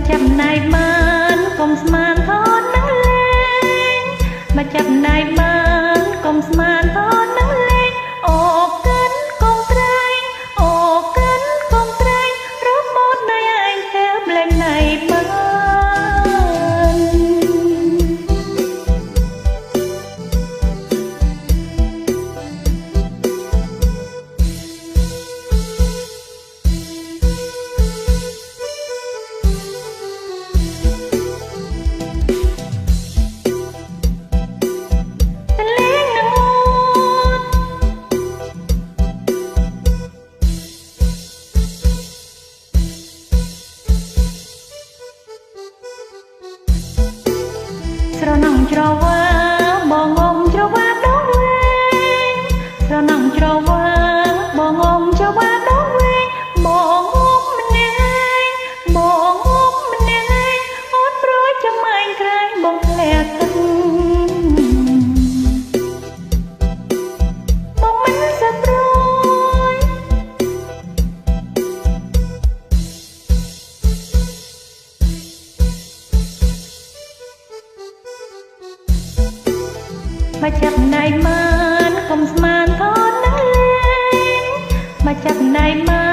ចាប់ណៃបានកុំស្មានថតនឹងលេងមកចាប់ណៃបានកុំស្មានថតនឹងលេងអូកិនកុំត្រែងអូកិនកុំត្រែងរបូតនៃឯងទៅប្លែកណៃបានស្រណងច្រវាបងងំច្រវាដងវែងស្រណងច្រវាបងងំច្រវាដងវែងបងងំម្នាក់បងងំម្នាក់អូនព្រួយចាំឯងក្រែងបងធ្លាក់ទឹកបងមិនសប្រួយមកចាប់ណៃបានកុំស្មានថតនឹងលេងមកចាប់ណៃបា